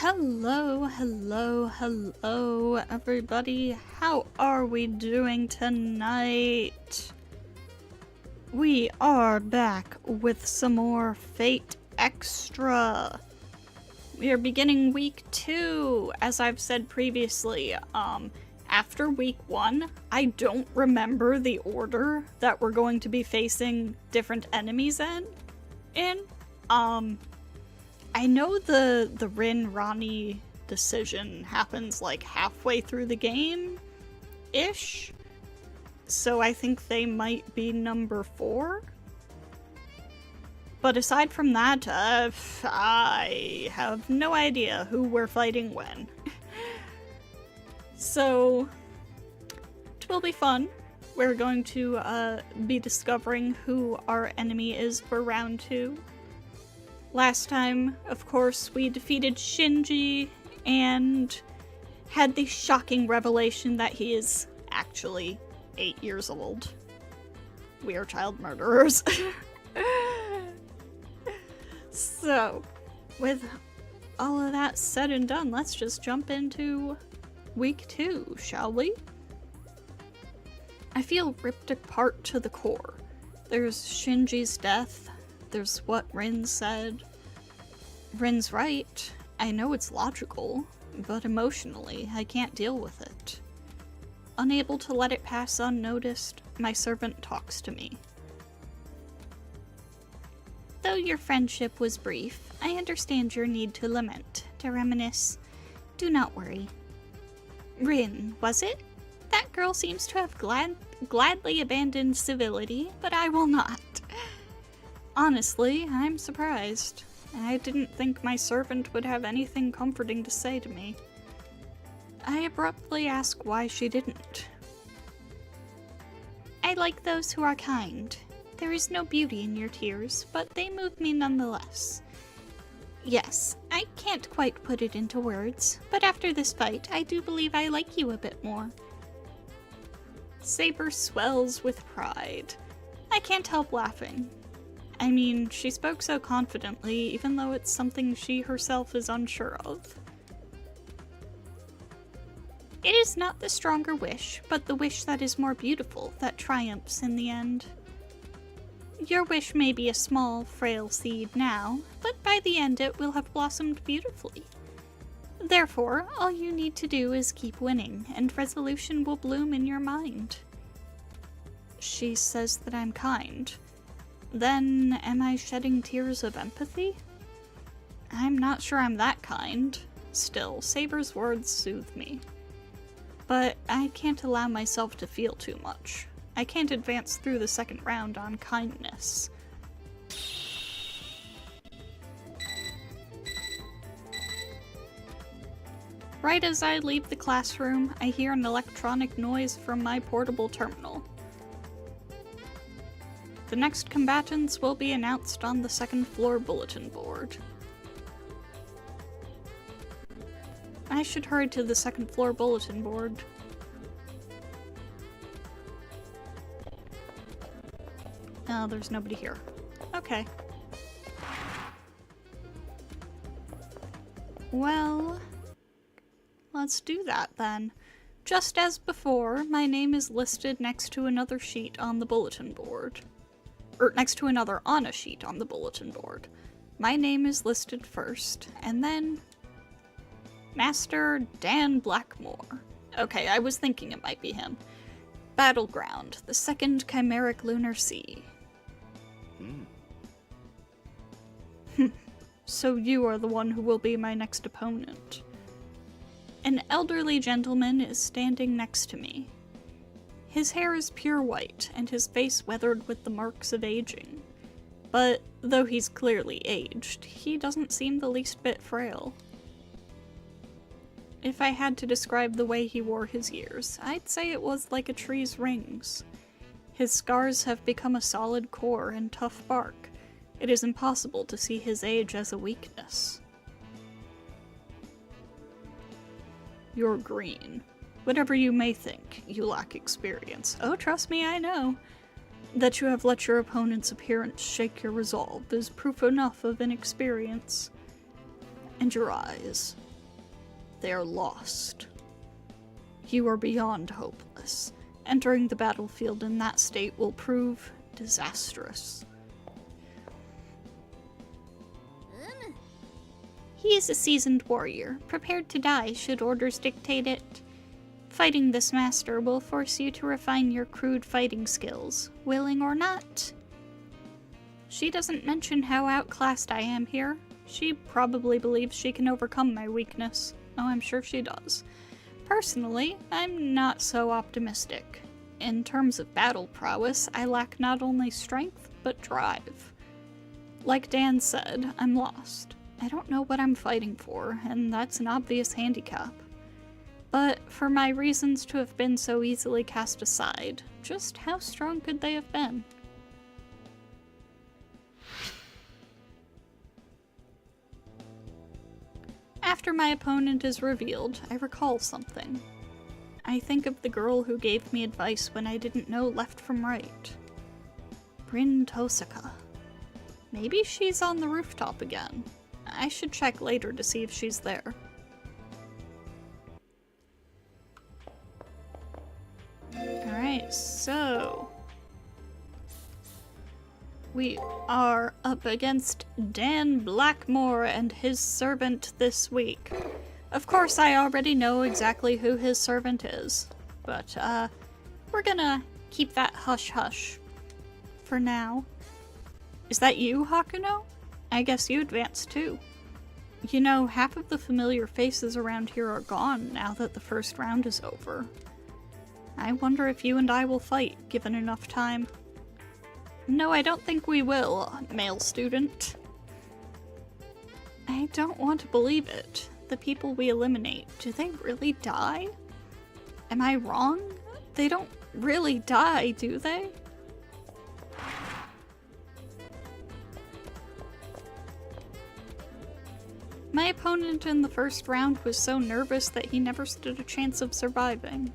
Hello, everybody. How are we doing tonight? We are back with some more Fate Extra. We are beginning week 2, as I've said previously. After week 1, I don't remember the order that we're going to be facing different enemies in. I know the Rin-Rani decision happens like halfway through the game-ish, so I think they might be number 4. But aside from that, I have no idea who we're fighting when. So, it will be fun. We're going to be discovering who our enemy is for round 2. Last time, of course, we defeated Shinji and had the shocking revelation that he is actually 8 years old. We are child murderers. So, with all of that said and done, let's just jump into week 2, shall we? I feel ripped apart to the core. There's Shinji's death. There's what Rin said. Rin's right. I know it's logical, but emotionally, I can't deal with it. Unable to let it pass unnoticed, my servant talks to me. Though your friendship was brief, I understand your need to lament, to reminisce. Do not worry. Rin, was it? That girl seems to have gladly abandoned civility, but I will not. Honestly, I'm surprised. I didn't think my servant would have anything comforting to say to me. I abruptly ask why she didn't. I like those who are kind. There is no beauty in your tears, but they move me nonetheless. Yes, I can't quite put it into words, but after this fight, I do believe I like you a bit more. Saber swells with pride. I can't help laughing. I mean, she spoke so confidently, even though it's something she herself is unsure of. It is not the stronger wish, but the wish that is more beautiful that triumphs in the end. Your wish may be a small, frail seed now, but by the end it will have blossomed beautifully. Therefore, all you need to do is keep winning, and resolution will bloom in your mind. She says that I'm kind. Then, am I shedding tears of empathy? I'm not sure I'm that kind. Still, Saber's words soothe me. But I can't allow myself to feel too much. I can't advance through the second round on kindness. Right as I leave the classroom, I hear an electronic noise from my portable terminal. The next combatants will be announced on the second floor bulletin board. I should hurry to the second floor bulletin board. Oh, there's nobody here. Okay. Well, let's do that then. Just as before, my name is listed next to another sheet on the bulletin board. Or next to another on a sheet on the bulletin board. My name is listed first, and then Master Dan Blackmore. Okay, I was thinking it might be him. Battleground, the second chimeric lunar sea. So you are the one who will be my next opponent. An elderly gentleman is standing next to me. His hair is pure white, and his face weathered with the marks of aging. But, though he's clearly aged, he doesn't seem the least bit frail. If I had to describe the way he wore his years, I'd say it was like a tree's rings. His scars have become a solid core and tough bark. It is impossible to see his age as a weakness. You're green. Whatever you may think, you lack experience. Oh, trust me, I know. That you have let your opponent's appearance shake your resolve is proof enough of inexperience. And your eyes. They are lost. You are beyond hopeless. Entering the battlefield in that state will prove disastrous. He is a seasoned warrior, prepared to die should orders dictate it. Fighting this master will force you to refine your crude fighting skills, willing or not. She doesn't mention how outclassed I am here. She probably believes she can overcome my weakness. Oh, I'm sure she does. Personally, I'm not so optimistic. In terms of battle prowess, I lack not only strength, but drive. Like Dan said, I'm lost. I don't know what I'm fighting for, and that's an obvious handicap. But for my reasons to have been so easily cast aside, just how strong could they have been? After my opponent is revealed, I recall something. I think of the girl who gave me advice when I didn't know left from right. Bryn Tosaka. Maybe she's on the rooftop again. I should check later to see if she's there. Alright, so... we are up against Dan Blackmore and his servant this week. Of course, I already know exactly who his servant is, but we're gonna keep that hush-hush for now. Is that you, Hakuno? I guess you advanced too. You know, half of the familiar faces around here are gone now that the first round is over. I wonder if you and I will fight, given enough time. No, I don't think we will, male student. I don't want to believe it. The people we eliminate, do they really die? Am I wrong? They don't really die, do they? My opponent in the first round was so nervous that he never stood a chance of surviving.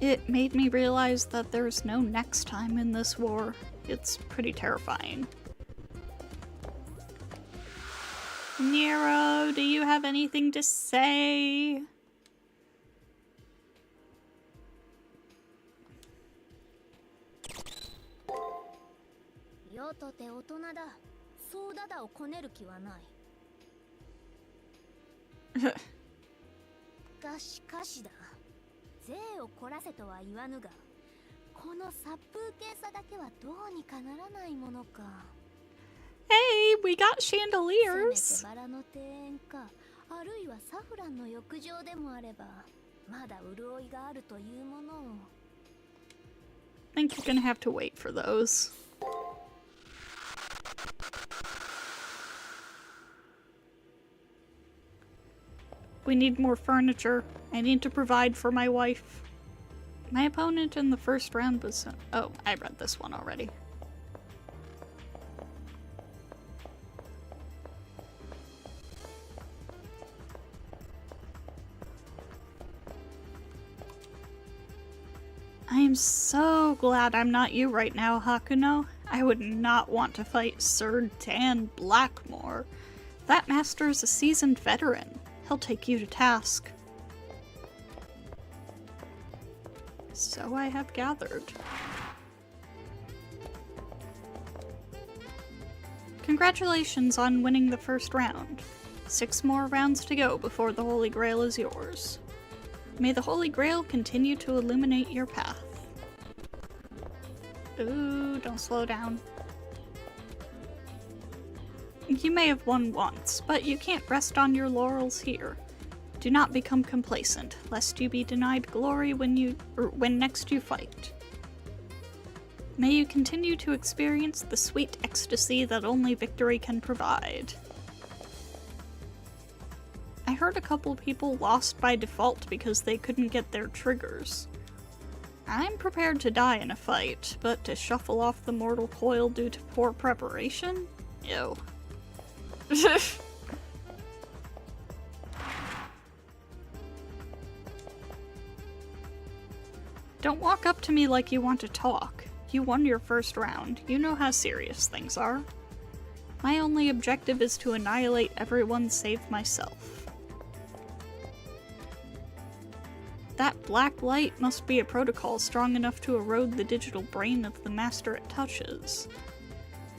It made me realize that there's no next time in this war. It's pretty terrifying. Nero, do you have anything to say? Hey, we got chandeliers! I think you're gonna have to wait for those. We need more furniture. I need to provide for my wife. My opponent in the first round was... oh, I read this one already. I am so glad I'm not you right now, Hakuno. I would not want to fight Sir Dan Blackmore. That master is a seasoned veteran. He'll take you to task. So I have gathered. Congratulations on winning the first round. 6 more rounds to go before the Holy Grail is yours. May the Holy Grail continue to illuminate your path. Ooh, don't slow down. You may have won once, but you can't rest on your laurels here. Do not become complacent, lest you be denied glory when next you fight. May you continue to experience the sweet ecstasy that only victory can provide. I heard a couple people lost by default because they couldn't get their triggers. I'm prepared to die in a fight, but to shuffle off the mortal coil due to poor preparation? Ew. Don't walk up to me like you want to talk. You won your first round. You know how serious things are. My only objective is to annihilate everyone save myself. That black light must be a protocol strong enough to erode the digital brain of the master it touches.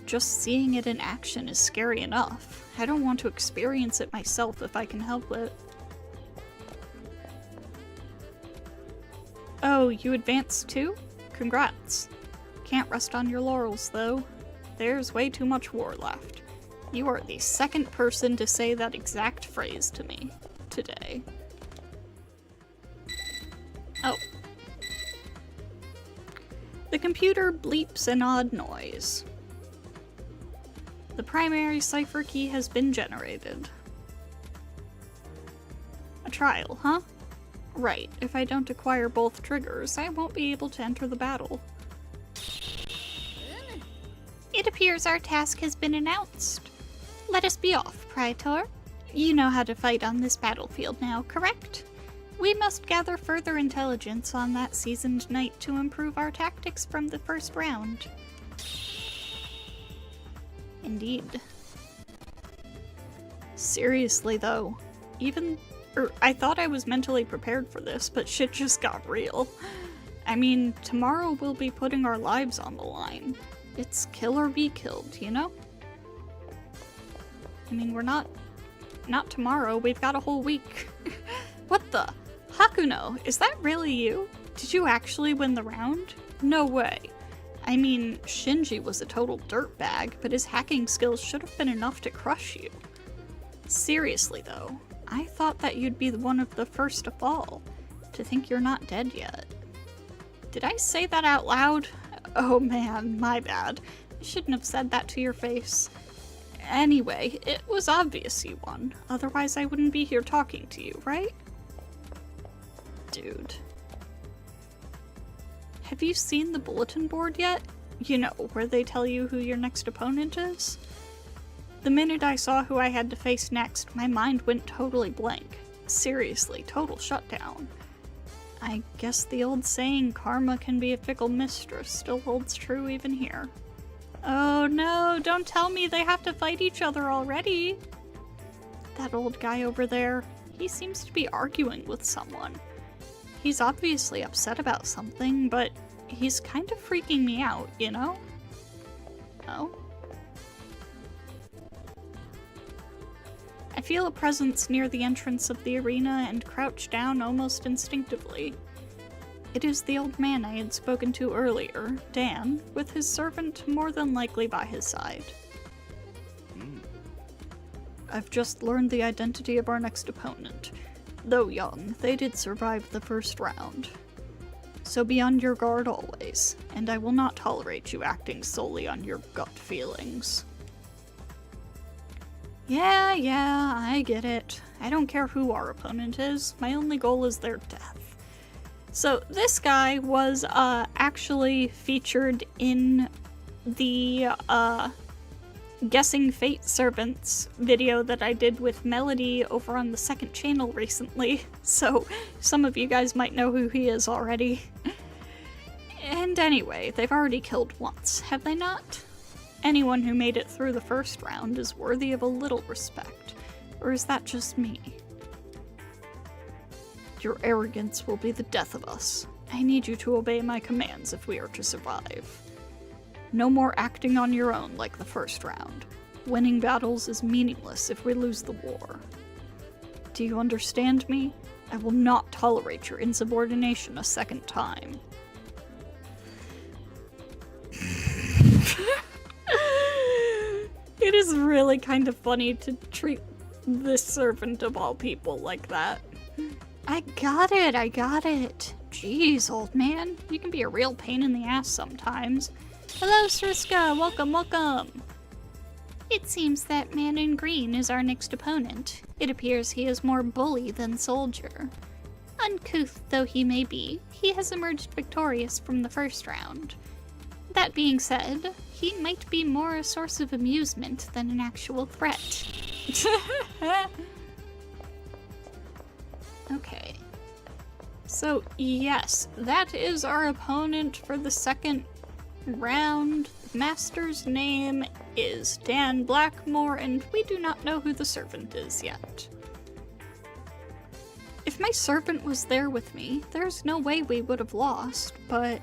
Just seeing it in action is scary enough. I don't want to experience it myself if I can help it. Oh, you advanced too? Congrats. Can't rest on your laurels, though. There's way too much war left. You are the second person to say that exact phrase to me today. Oh. The computer bleeps an odd noise. The primary cipher key has been generated. A trial, huh? Right, if I don't acquire both triggers, I won't be able to enter the battle. It appears our task has been announced. Let us be off, Praetor. You know how to fight on this battlefield now, correct? We must gather further intelligence on that seasoned knight to improve our tactics from the first round. Indeed. Seriously though, I thought I was mentally prepared for this, but shit just got real. I mean, tomorrow we'll be putting our lives on the line. It's kill or be killed, you know? I mean, we're not tomorrow, we've got a whole week. What the? Hakuno, is that really you? Did you actually win the round? No way. I mean, Shinji was a total dirtbag, but his hacking skills should have been enough to crush you. Seriously though, I thought that you'd be one of the first to fall. To think you're not dead yet. Did I say that out loud? Oh man, my bad. I shouldn't have said that to your face. Anyway, it was obvious you won. Otherwise I wouldn't be here talking to you, right? Dude. Have you seen the bulletin board yet? You know, where they tell you who your next opponent is? The minute I saw who I had to face next, my mind went totally blank. Seriously, total shutdown. I guess the old saying, karma can be a fickle mistress, still holds true even here. Oh no, don't tell me they have to fight each other already! That old guy over there, he seems to be arguing with someone. He's obviously upset about something, but he's kind of freaking me out, you know? Oh? I feel a presence near the entrance of the arena and crouch down almost instinctively. It is the old man I had spoken to earlier, Dan, with his servant more than likely by his side. I've just learned the identity of our next opponent. Though young, they did survive the first round. So be on your guard always, and I will not tolerate you acting solely on your gut feelings. Yeah, I get it. I don't care who our opponent is, my only goal is their death. So this guy was actually featured in the Guessing Fate Servants video that I did with Melody over on the second channel recently, so some of you guys might know who he is already. And anyway, they've already killed once, have they not? Anyone who made it through the first round is worthy of a little respect, or is that just me? Your arrogance will be the death of us. I need you to obey my commands if we are to survive. No more acting on your own like the first round. Winning battles is meaningless if we lose the war. Do you understand me? I will not tolerate your insubordination a second time. It is really kind of funny to treat this servant of all people like that. I got it. Jeez, old man. You can be a real pain in the ass sometimes. Hello, Sriska. Welcome. It seems that man in green is our next opponent. It appears he is more bully than soldier. Uncouth though he may be, he has emerged victorious from the first round. That being said, he might be more a source of amusement than an actual threat. Okay. So, yes, that is our opponent for the second round. The master's name is Dan Blackmore, and we do not know who the servant is yet. If If my servant was there with me, there's no way we would have lost, but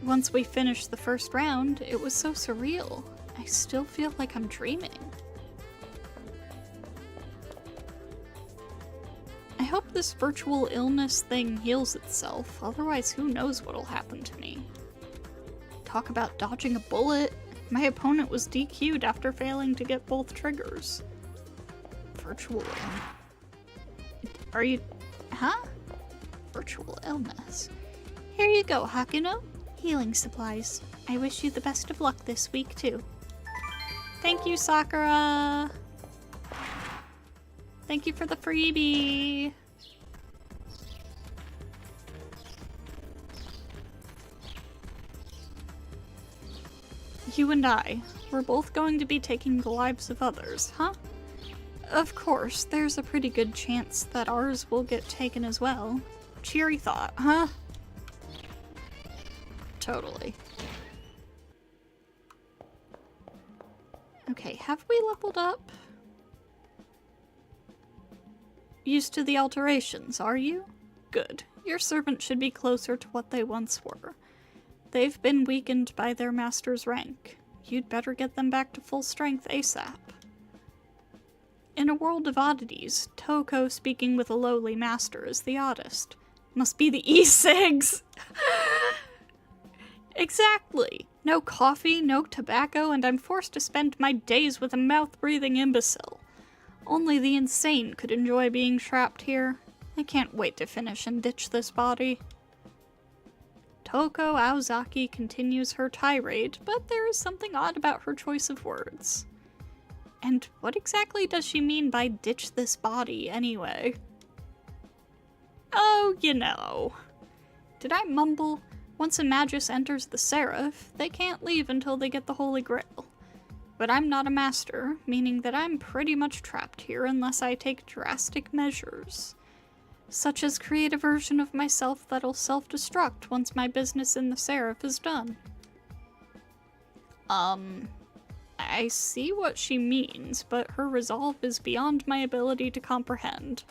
once we finished the first round, it was so surreal. I still feel like I'm dreaming. I hope this virtual illness thing heals itself, otherwise who knows what'll happen to me. Talk about dodging a bullet. My opponent was DQ'd after failing to get both triggers. Virtual illness. Are you... huh? Virtual illness. Here you go, Hakuno. Healing supplies. I wish you the best of luck this week, too. Thank you, Sakura! Thank you for the freebie! You and I, we're both going to be taking the lives of others, huh? Of course, there's a pretty good chance that ours will get taken as well. Cheery thought, huh? Totally. Okay, have we leveled up? Used to the alterations, are you? Good. Your servant should be closer to what they once were. They've been weakened by their master's rank. You'd better get them back to full strength ASAP. In a world of oddities, Toko speaking with a lowly master is the oddest. Must be the e-cigs! Exactly! No coffee, no tobacco, and I'm forced to spend my days with a mouth-breathing imbecile. Only the insane could enjoy being trapped here. I can't wait to finish and ditch this body. Toko Aozaki continues her tirade, but there is something odd about her choice of words. And what exactly does she mean by ditch this body, anyway? Oh, you know. Did I mumble? Once a Magus enters the Seraph, they can't leave until they get the Holy Grail. But I'm not a master, meaning that I'm pretty much trapped here unless I take drastic measures. Such as create a version of myself that'll self-destruct once my business in the Seraph is done. I see what she means, but her resolve is beyond my ability to comprehend.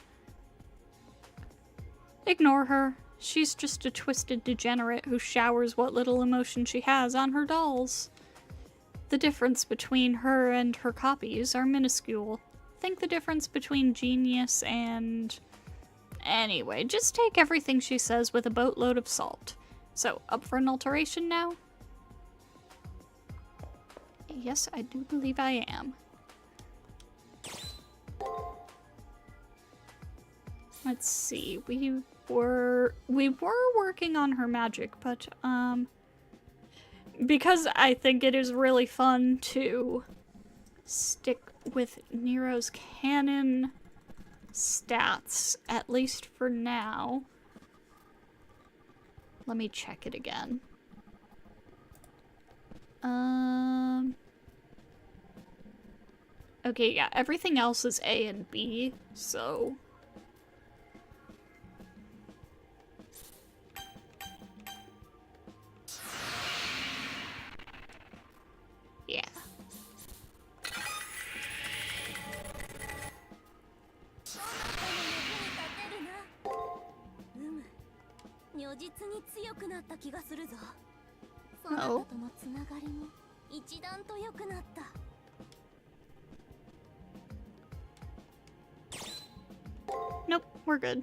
Ignore her. She's just a twisted degenerate who showers what little emotion she has on her dolls. The difference between her and her copies are minuscule. Think the difference between genius and... Anyway, just take everything she says with a boatload of salt. So, up for an alteration now? Yes, I do believe I am. Let's see, we were working on her magic, but, because I think it is really fun to stick with Nero's canon stats, at least for now. Let me check it again. Okay, yeah, everything else is A and B, so... yeah. Oh. Nope, we're good.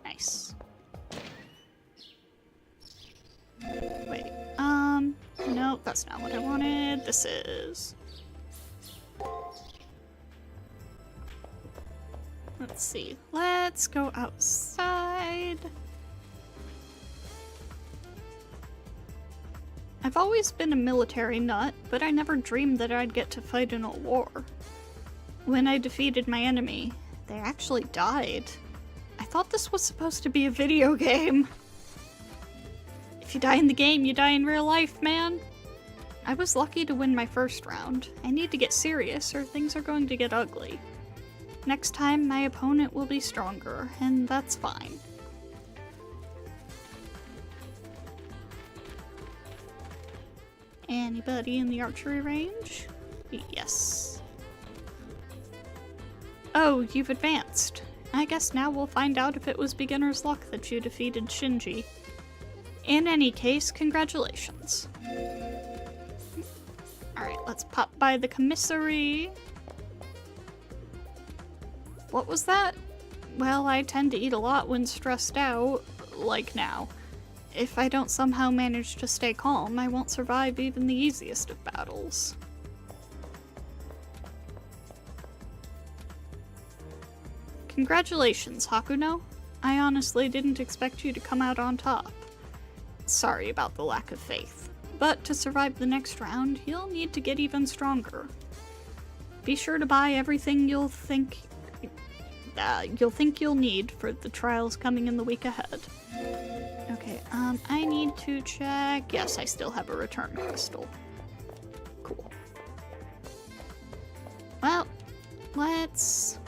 Nice. Wait, nope, that's not what I wanted. This is... Let's see. Let's go outside. I've always been a military nut, but I never dreamed that I'd get to fight in a war. When I defeated my enemy, they actually died. I thought this was supposed to be a video game. If you die in the game, you die in real life, man. I was lucky to win my first round. I need to get serious or things are going to get ugly. Next time, my opponent will be stronger, and that's fine. Anybody in the archery range? Yes. Oh, you've advanced. I guess now we'll find out if it was beginner's luck that you defeated Shinji. In any case, congratulations. Alright, let's pop by the commissary. What was that? Well, I tend to eat a lot when stressed out, like now. If I don't somehow manage to stay calm, I won't survive even the easiest of battles. Congratulations, Hakuno. I honestly didn't expect you to come out on top. Sorry about the lack of faith, but to survive the next round, you'll need to get even stronger. Be sure to buy everything you'll think you'll need for the trials coming in the week ahead. Okay, I need to check. Yes, I still have a return crystal. Cool. Well, let's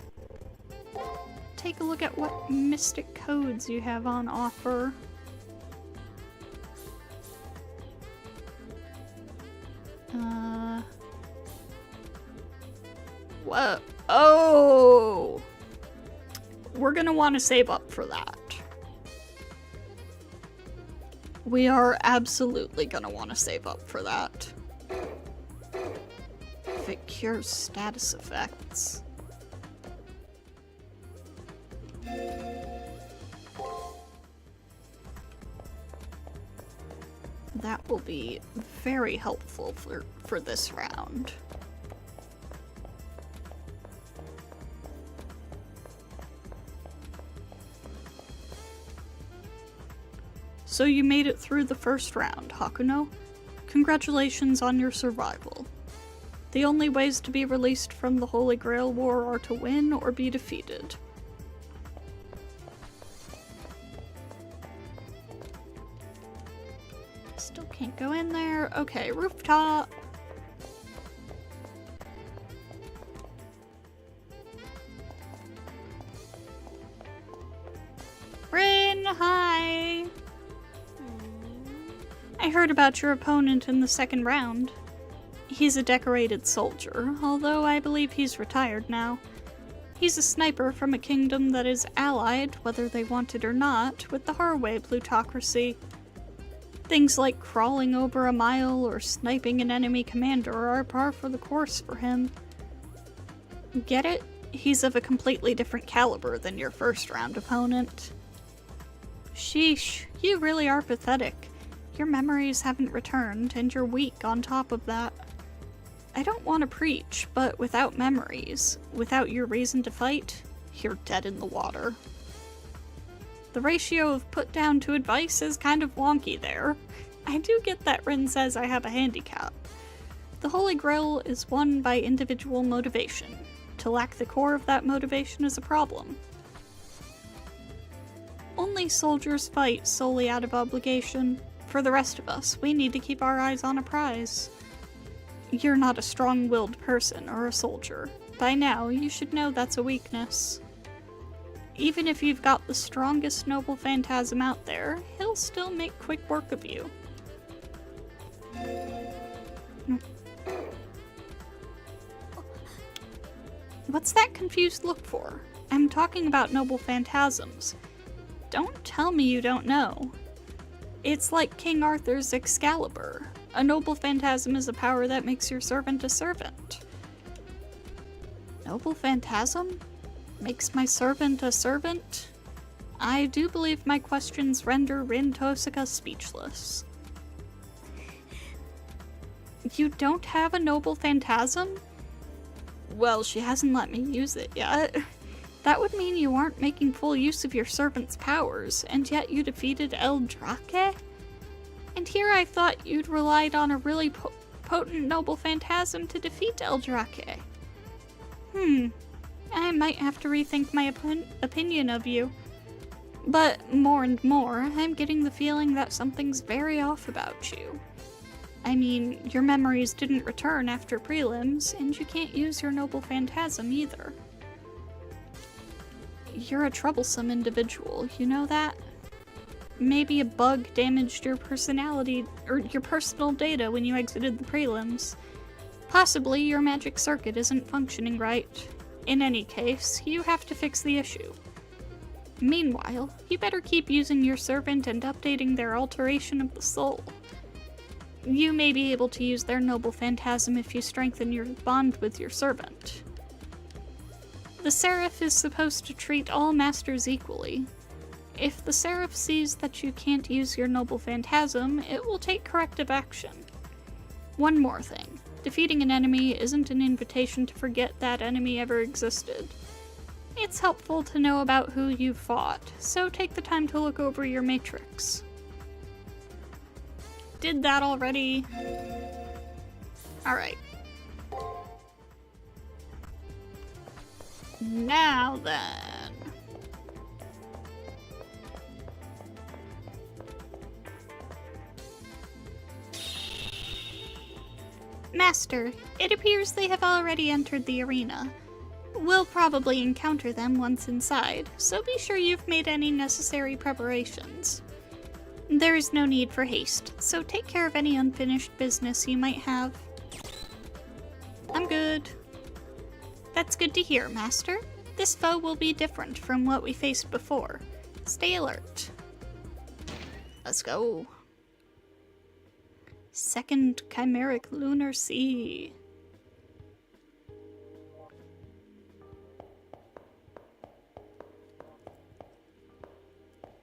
take a look at what mystic codes you have on offer. What? Oh! We're gonna want to save up for that. We are absolutely gonna want to save up for that. If it cures status effects. That will be very helpful for this round. So you made it through the first round, Hakuno. Congratulations on your survival. The only ways to be released from the Holy Grail War are to win or be defeated. Still can't go in there. Okay, rooftop. Rin, hi! I heard about your opponent in the second round. He's a decorated soldier, although I believe he's retired now. He's a sniper from a kingdom that is allied, whether they want it or not, with the Harway plutocracy. Things like crawling over a mile or sniping an enemy commander are par for the course for him. Get it? He's of a completely different caliber than your first round opponent. Sheesh, you really are pathetic. Your memories haven't returned, and you're weak on top of that. I don't want to preach, but without memories, without your reason to fight, you're dead in the water. The ratio of put down to advice is kind of wonky there. I do get that Rin says I have a handicap. The Holy Grail is won by individual motivation. To lack the core of that motivation is a problem. Only soldiers fight solely out of obligation. For the rest of us, we need to keep our eyes on a prize. You're not a strong-willed person or a soldier. By now, you should know that's a weakness. Even if you've got the strongest noble phantasm out there, he'll still make quick work of you. What's that confused look for? I'm talking about noble phantasms. Don't tell me you don't know. It's like King Arthur's Excalibur. A noble phantasm is a power that makes your servant a servant. Noble phantasm? Makes my servant a servant? I do believe my questions render Rin Tosaka speechless. You don't have a noble phantasm? Well, she hasn't let me use it yet. That would mean you aren't making full use of your servant's powers, and yet you defeated El Drake? And here I thought you'd relied on a really potent noble phantasm to defeat El Drake. I might have to rethink my opinion of you. But more and more, I'm getting the feeling that something's very off about you. I mean, your memories didn't return after prelims, and you can't use your noble phantasm either. You're a troublesome individual, you know that? Maybe a bug damaged your personality, or your personal data when you exited the prelims. Possibly your magic circuit isn't functioning right. In any case, you have to fix the issue. Meanwhile, you better keep using your servant and updating their alteration of the soul. You may be able to use their noble phantasm if you strengthen your bond with your servant. The Seraph is supposed to treat all masters equally. If the Seraph sees that you can't use your noble phantasm, it will take corrective action. One more thing. Defeating an enemy isn't an invitation to forget that enemy ever existed. It's helpful to know about who you've fought, so take the time to look over your matrix. Did that already? Alright. Now then. Master, it appears they have already entered the arena. We'll probably encounter them once inside, so be sure you've made any necessary preparations. There is no need for haste, so take care of any unfinished business you might have. I'm good. That's good to hear, Master. This foe will be different from what we faced before. Stay alert. Let's go. Second Chimeric Lunar Sea.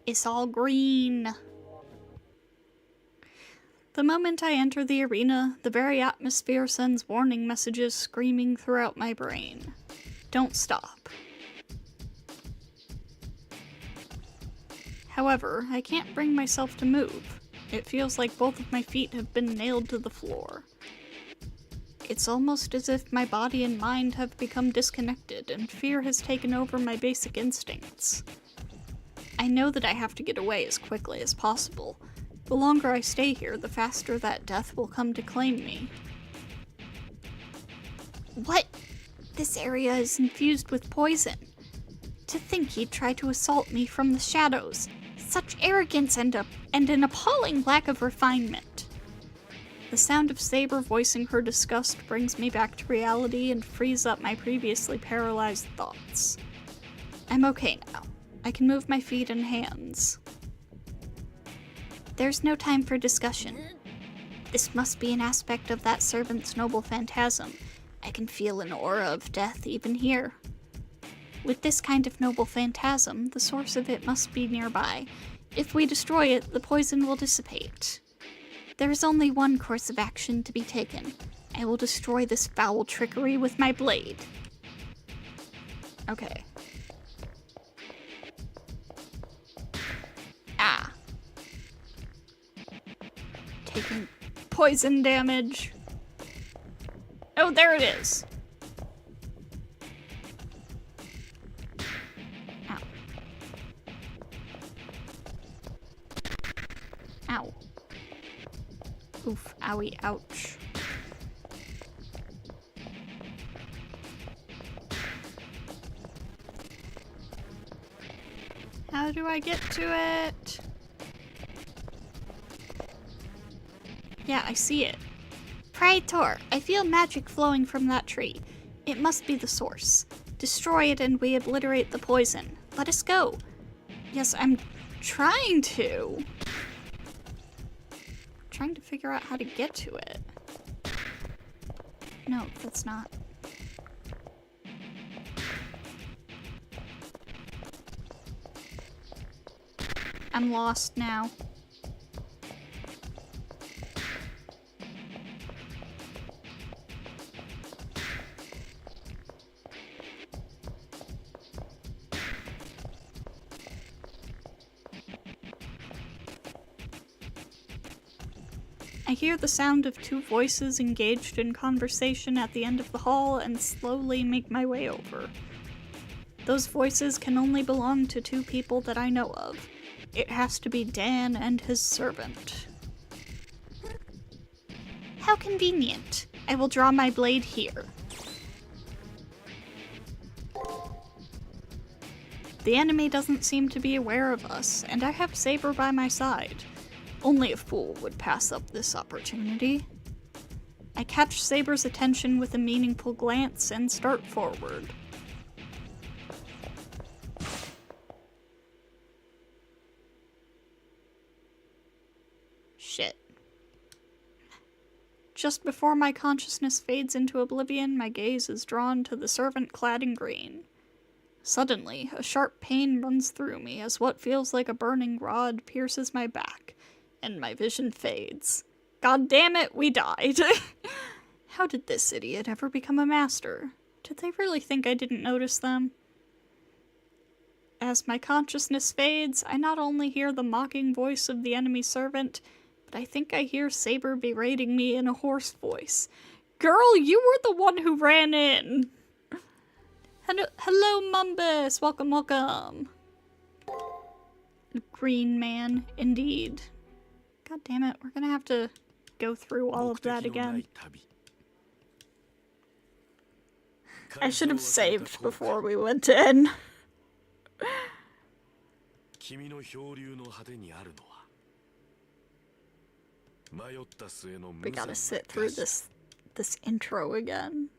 It's all green. The moment I enter the arena, the very atmosphere sends warning messages screaming throughout my brain. Don't stop. However, I can't bring myself to move. It feels like both of my feet have been nailed to the floor. It's almost as if my body and mind have become disconnected, and fear has taken over my basic instincts. I know that I have to get away as quickly as possible. The longer I stay here, the faster that death will come to claim me. What? This area is infused with poison. To think he'd try to assault me from the shadows. Such arrogance and an appalling lack of refinement. The sound of Saber voicing her disgust brings me back to reality and frees up my previously paralyzed thoughts. I'm okay now. I can move my feet and hands. There's no time for discussion. This must be an aspect of that servant's noble phantasm. I can feel an aura of death even here. With this kind of noble phantasm, the source of it must be nearby. If we destroy it, the poison will dissipate. There is only one course of action to be taken. I will destroy this foul trickery with my blade. Okay. Ah. Taking poison damage. Oh, there it is. Ow. Ow. Oof, owie, ouch. How do I get to it? Yeah, I see it. Praetor, I feel magic flowing from that tree. It must be the source. Destroy it and we obliterate the poison. Let us go. Yes, I'm trying to. Trying to figure out how to get to it. No, that's not. I'm lost now. I hear the sound of two voices engaged in conversation at the end of the hall and slowly make my way over. Those voices can only belong to two people that I know of. It has to be Dan and his servant. How convenient. I will draw my blade here. The enemy doesn't seem to be aware of us, and I have Saber by my side. Only a fool would pass up this opportunity. I catch Saber's attention with a meaningful glance and start forward. Just before my consciousness fades into oblivion, my gaze is drawn to the servant clad in green. Suddenly, a sharp pain runs through me as what feels like a burning rod pierces my back, and my vision fades. God damn it, we died. How did this idiot ever become a master? Did they really think I didn't notice them? As my consciousness fades, I not only hear the mocking voice of the enemy servant, but I think I hear Saber berating me in a hoarse voice. Girl, you were the one who ran in! Hello, Mumbus! Welcome, welcome! Green man, indeed. God damn it, we're gonna have to go through all of that again. I should have saved before we went in. We gotta sit through this intro again.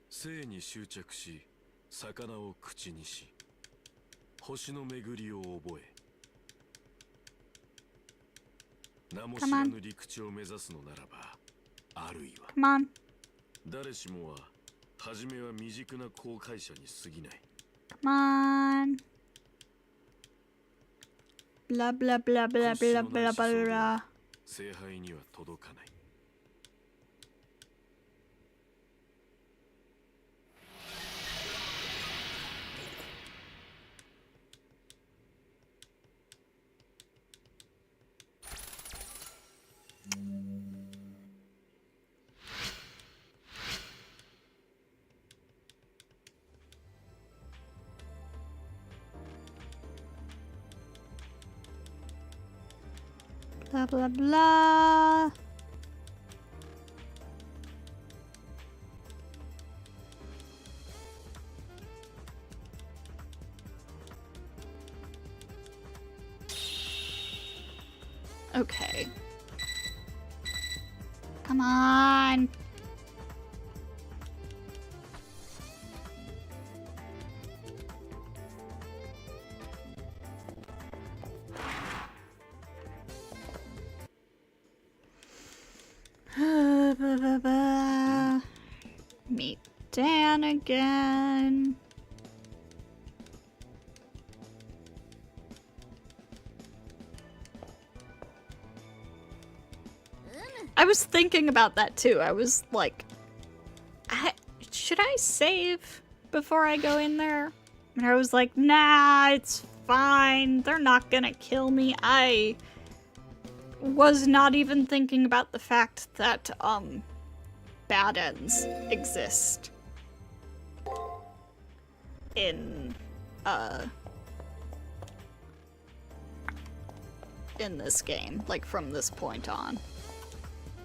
生に執着し、魚を口にし、星の巡りを覚え、名も知らぬ陸地を目指すのならば、あるいは、誰しもは、初めは未熟な航海者に過ぎない。Come on. Blah blah blah blah blah blah blah. 聖杯には届かない。Blah blah blah. Okay. Come on. Meet Dan again. I was thinking about that too. I was like, should I save before I go in there? And I was like, nah, it's fine. They're not gonna kill me. I was not even thinking about the fact that, bad ends exist in this game, like from this point on.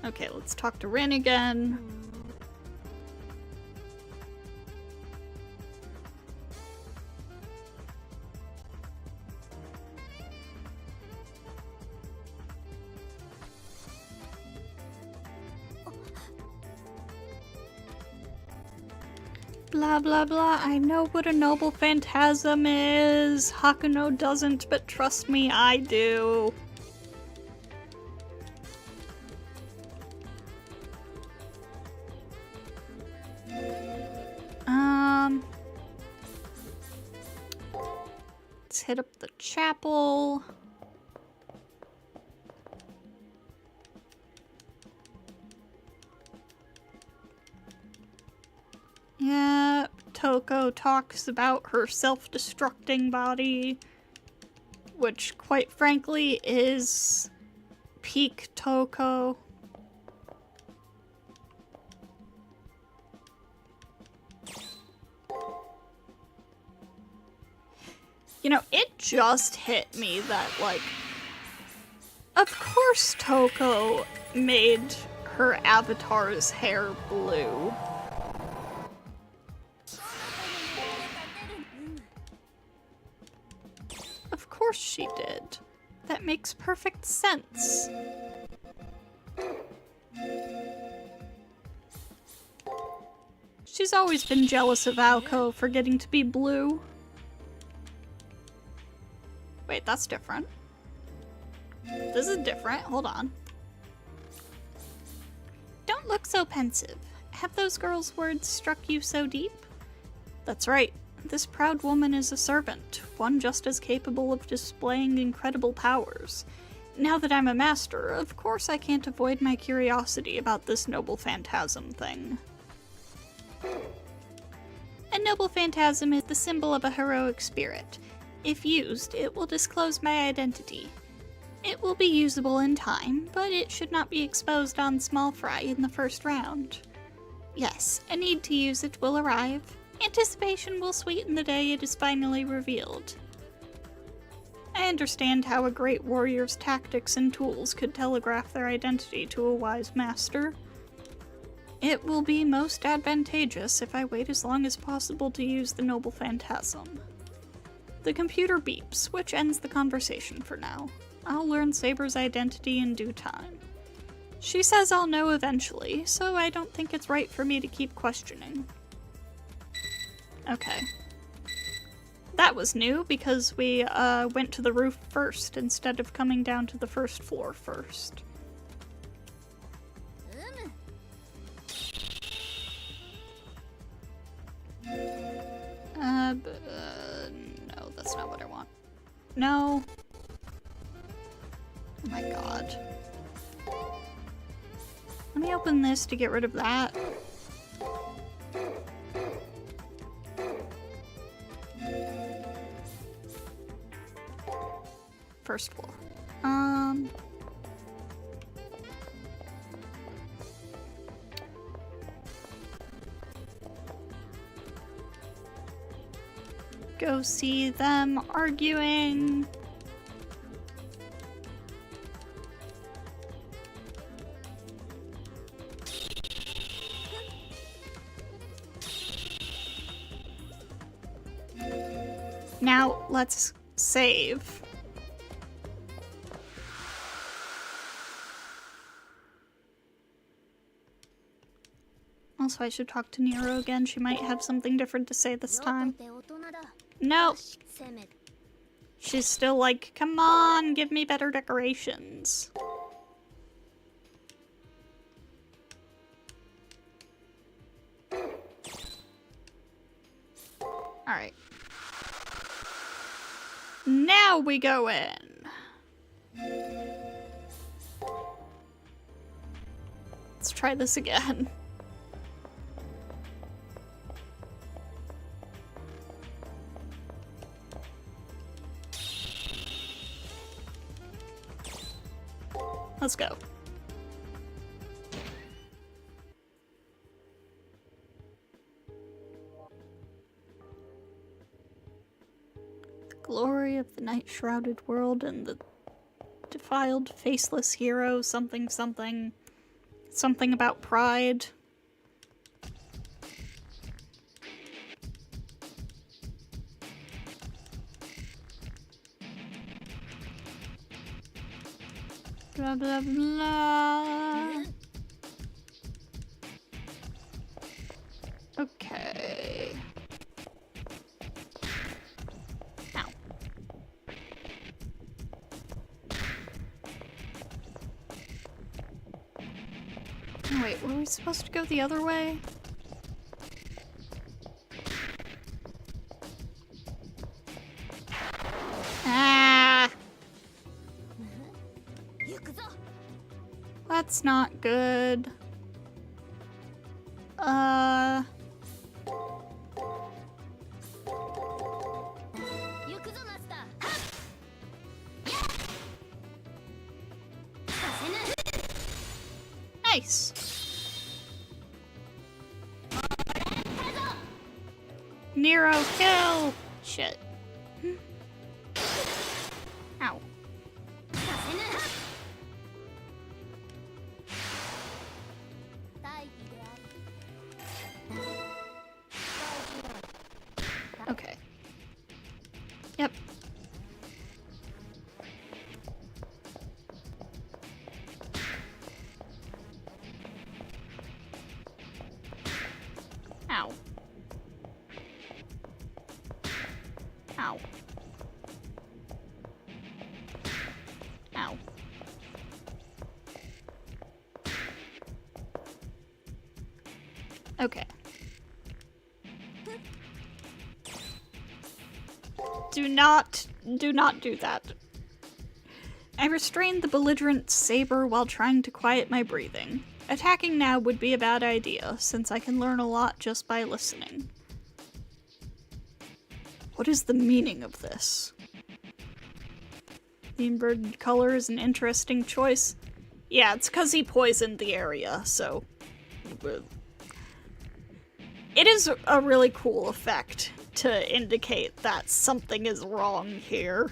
Okay, let's talk to Rin again. Blah blah blah, I know what a noble phantasm is. Hakuno doesn't, but trust me, I do. Let's hit up the chapel. Yeah, Toko talks about her self-destructing body, which quite frankly is peak Toko. You know, it just hit me that, like, of course Toko made her avatar's hair blue. Of course she did. That makes perfect sense. She's always been jealous of Aoko for getting to be blue. Wait, that's different. This is different. Hold on. Don't look so pensive. Have those girls' words struck you so deep? That's right. This proud woman is a servant, one just as capable of displaying incredible powers. Now that I'm a master, of course I can't avoid my curiosity about this noble phantasm thing. A noble phantasm is the symbol of a heroic spirit. If used, it will disclose my identity. It will be usable in time, but it should not be exposed on small fry in the first round. Yes, a need to use it will arrive. Anticipation will sweeten the day it is finally revealed. I understand how a great warrior's tactics and tools could telegraph their identity to a wise master. It will be most advantageous if I wait as long as possible to use the noble phantasm. The computer beeps, which ends the conversation for now. I'll learn Saber's identity in due time. She says I'll know eventually, so I don't think it's right for me to keep questioning. Okay. That was new because we went to the roof first instead of coming down to the first floor first. No, that's not what I want. No. Oh my god. Let me open this to get rid of that. First floor. Go see them arguing. Now, let's save. Also, I should talk to Nero again. She might have something different to say this time. No. She's still like, come on, give me better decorations. Alright. Now we go in. Let's try this again. Let's go. The glory of the night-shrouded world and the defiled, faceless hero, something, something. Something about pride. Blah, blah, blah. Okay. Ow. Oh, wait, were we supposed to go the other way? That's not good. Nice. Nero, kill! Shit. Ow. Okay. Yep. Ow. Ow. Ow. Okay. Do not do that. I restrained the belligerent saber while trying to quiet my breathing. Attacking now would be a bad idea, since I can learn a lot just by listening. What is the meaning of this? The inverted color is an interesting choice. Yeah, it's because he poisoned the area, so... It is a really cool effect to indicate that something is wrong here.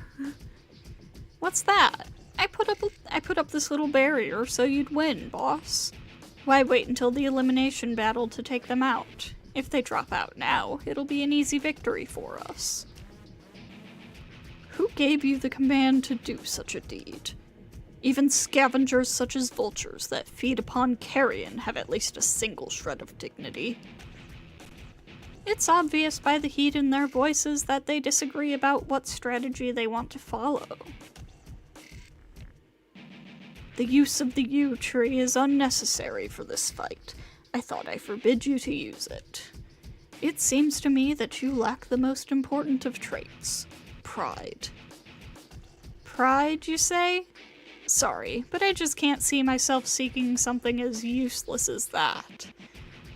What's that? I put up this little barrier so you'd win, boss. Why wait until the elimination battle to take them out? If they drop out now, it'll be an easy victory for us. Who gave you the command to do such a deed? Even scavengers such as vultures that feed upon carrion have at least a single shred of dignity. It's obvious by the heat in their voices that they disagree about what strategy they want to follow. The use of the yew tree is unnecessary for this fight. I thought I forbid you to use it. It seems to me that you lack the most important of traits. Pride. Pride, you say? Sorry, but I just can't see myself seeking something as useless as that.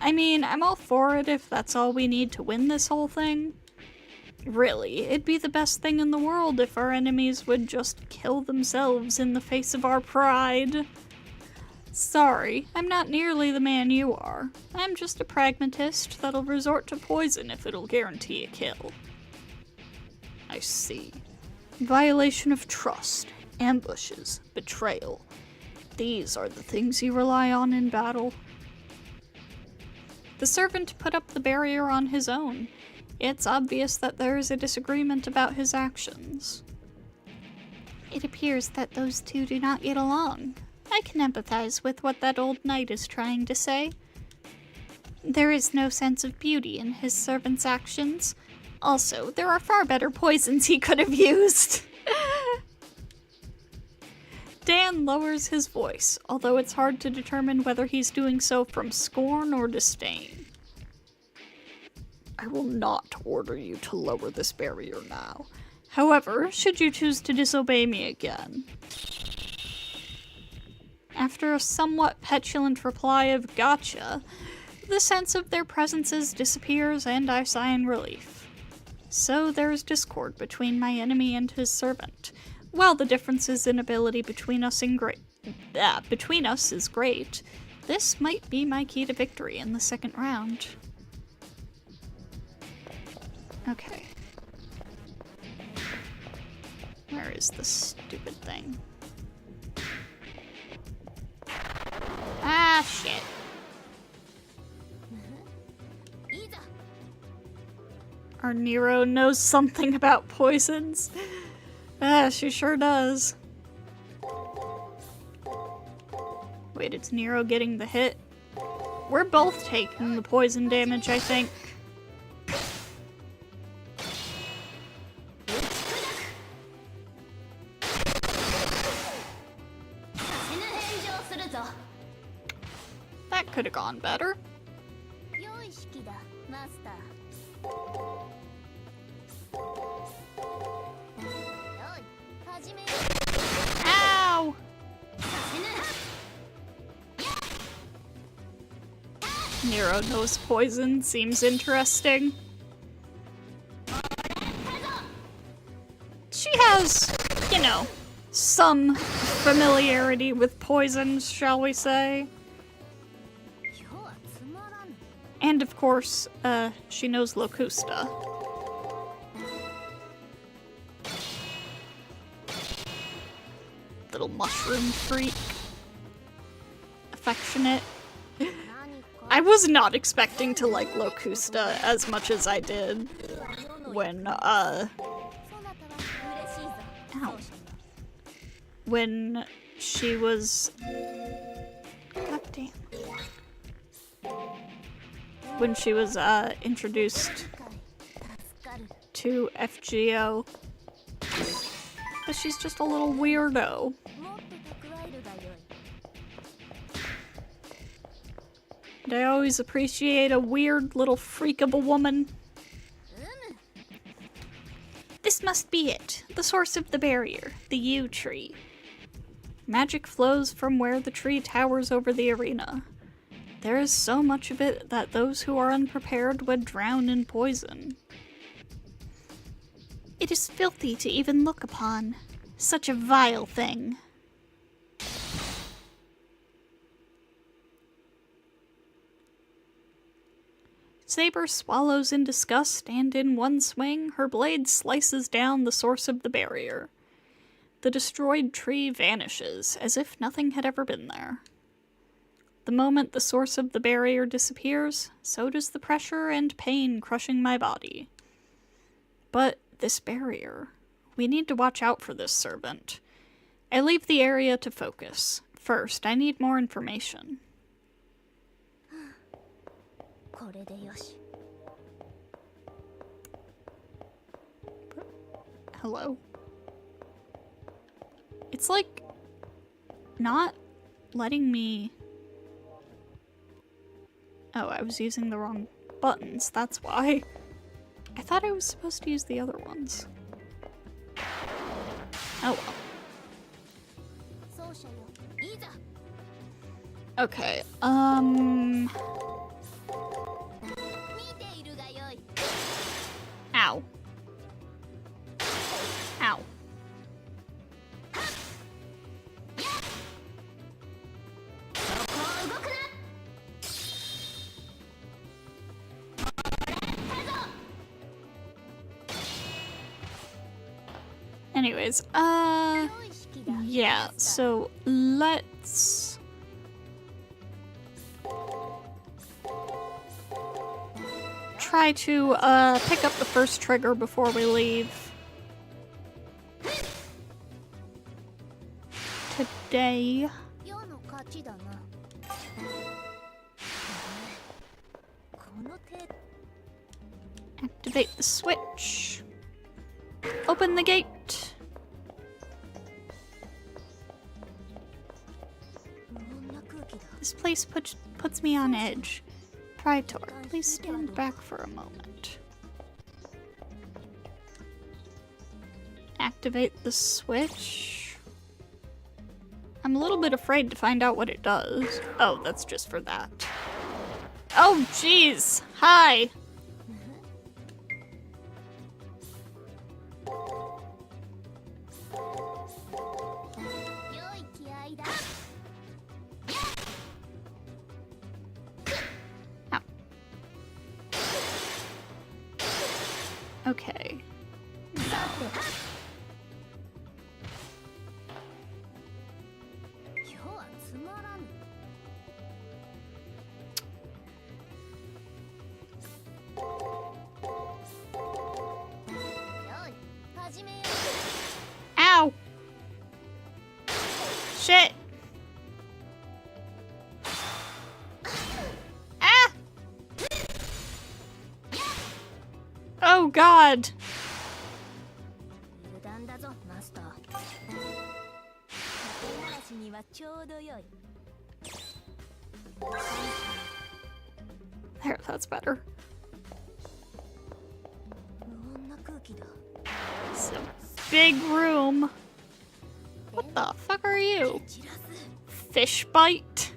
I mean, I'm all for it if that's all we need to win this whole thing. Really, it'd be the best thing in the world if our enemies would just kill themselves in the face of our pride. Sorry, I'm not nearly the man you are. I'm just a pragmatist that'll resort to poison if it'll guarantee a kill. I see. Violation of trust, ambushes, betrayal. These are the things you rely on in battle. The servant put up the barrier on his own. It's obvious that there is a disagreement about his actions. It appears that those two do not get along. I can empathize with what that old knight is trying to say. There is no sense of beauty in his servant's actions. Also, there are far better poisons he could have used. Dan lowers his voice, although it's hard to determine whether he's doing so from scorn or disdain. I will not order you to lower this barrier now. However, should you choose to disobey me again. After a somewhat petulant reply of gotcha, the sense of their presences disappears and I sigh in relief. So there is discord between my enemy and his servant. While the differences in ability between us is great, this might be my key to victory in the second round. Okay. Where is this stupid thing? Ah, shit. Our Nero knows something about poisons. Ah, she sure does. Wait, it's Nero getting the hit? We're both taking the poison damage, I think. That could have gone better. Ow! Nero knows poison, seems interesting. She has, you know, some familiarity with poisons, shall we say. And of course, she knows Locusta. Little mushroom freak. Affectionate. I was not expecting to like Locusta as much as I did when, ow. When she was... God damn. When she was, introduced to FGO. But she's just a little weirdo. I always appreciate a weird little freak of a woman. This must be it. The source of the barrier. The yew tree. Magic flows from where the tree towers over the arena. There is so much of it that those who are unprepared would drown in poison. It is filthy to even look upon. Such a vile thing. Saber swallows in disgust, and in one swing, her blade slices down the source of the barrier. The destroyed tree vanishes, as if nothing had ever been there. The moment the source of the barrier disappears, so does the pressure and pain crushing my body. But this barrier... We need to watch out for this servant. I leave the area to focus. First, I need more information. Hello? It's like not letting me... Oh, I was using the wrong buttons, that's why. I thought I was supposed to use the other ones. Oh well. Okay, Ow. Ow. Anyways, yeah, so let's... try to, pick up the first trigger before we leave. Today. Activate the switch. Open the gate. This place puts me on edge. Praetor, please stand back for a moment. Activate the switch. I'm a little bit afraid to find out what it does. Oh, that's just for that. Oh, jeez. Hi. Okay. Ow! Shit! Ah! Oh God! There, that's better. It's a big room. What the fuck are you? Fish bite?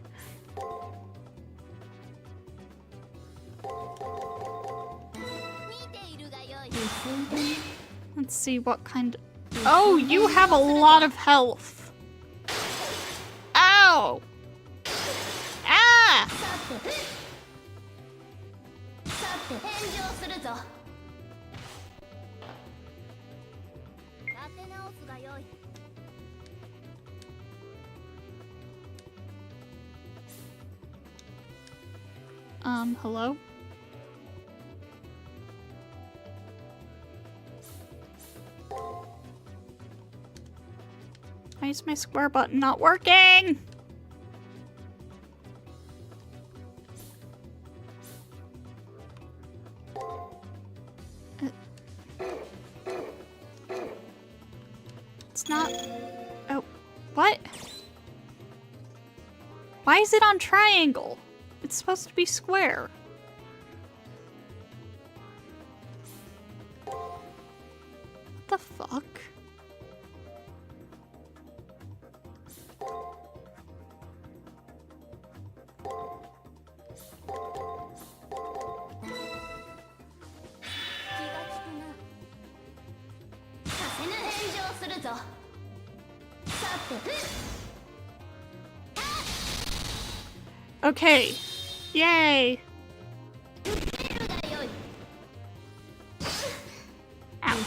Let's see what kind of... Oh, you have a lot of health. Ow! Ah! Hello? Why is my square button not working? It's not... Oh, what? Why is it on triangle? It's it's supposed to be square. What the fuck? Okay. Yay. Ow.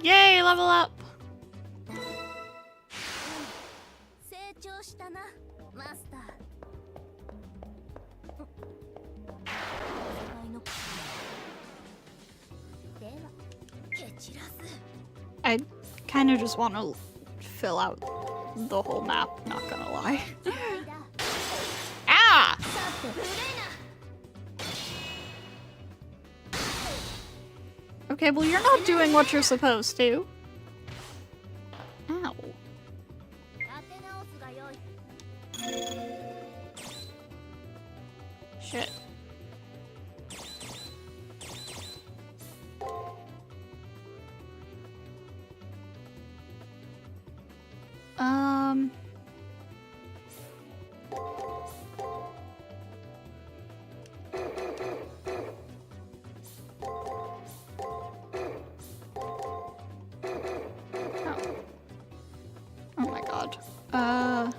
Yay, level up. I kind of just want to fill out the whole map, not gonna lie. Ah! Okay, well you're not doing what you're supposed to. Ow. Shit. Oh my god. Ah!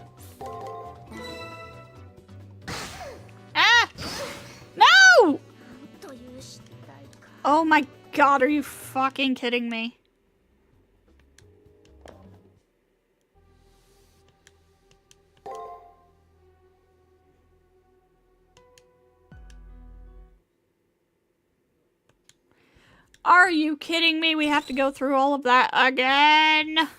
No! Oh my god, are you fucking kidding me? Are you kidding me? We have to go through all of that again?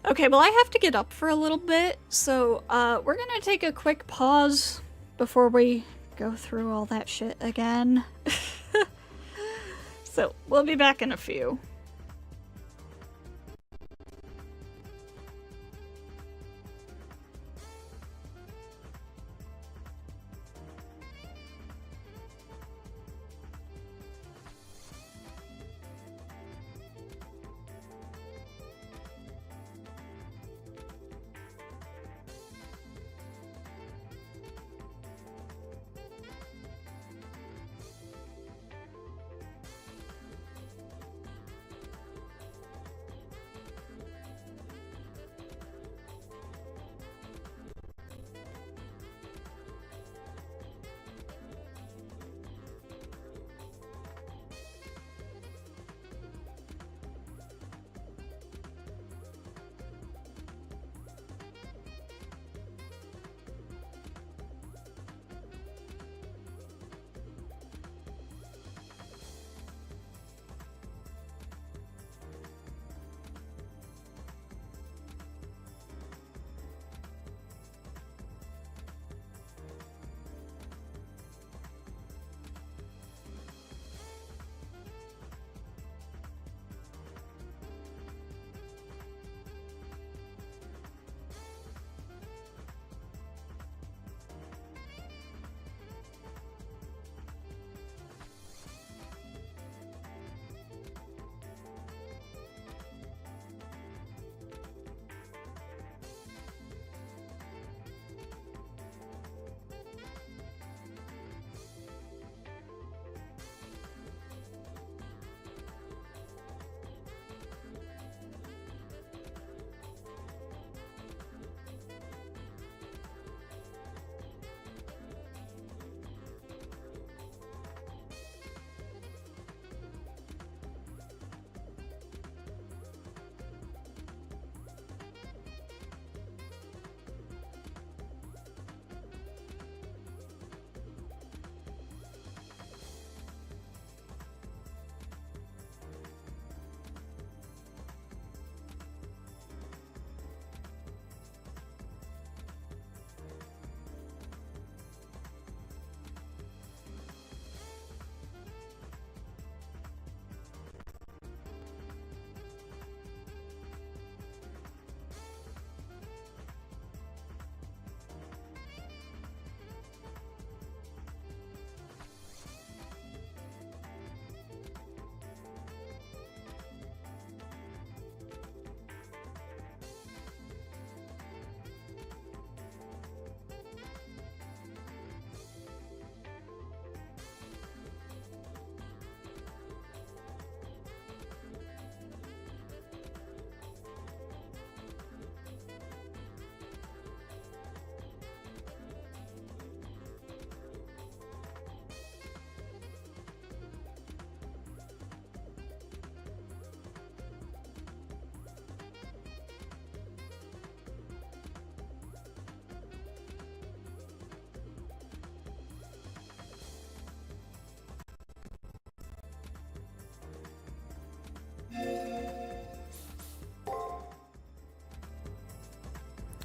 Okay, well I have to get up for a little bit, so we're gonna take a quick pause before we go through all that shit again. So, we'll be back in a few.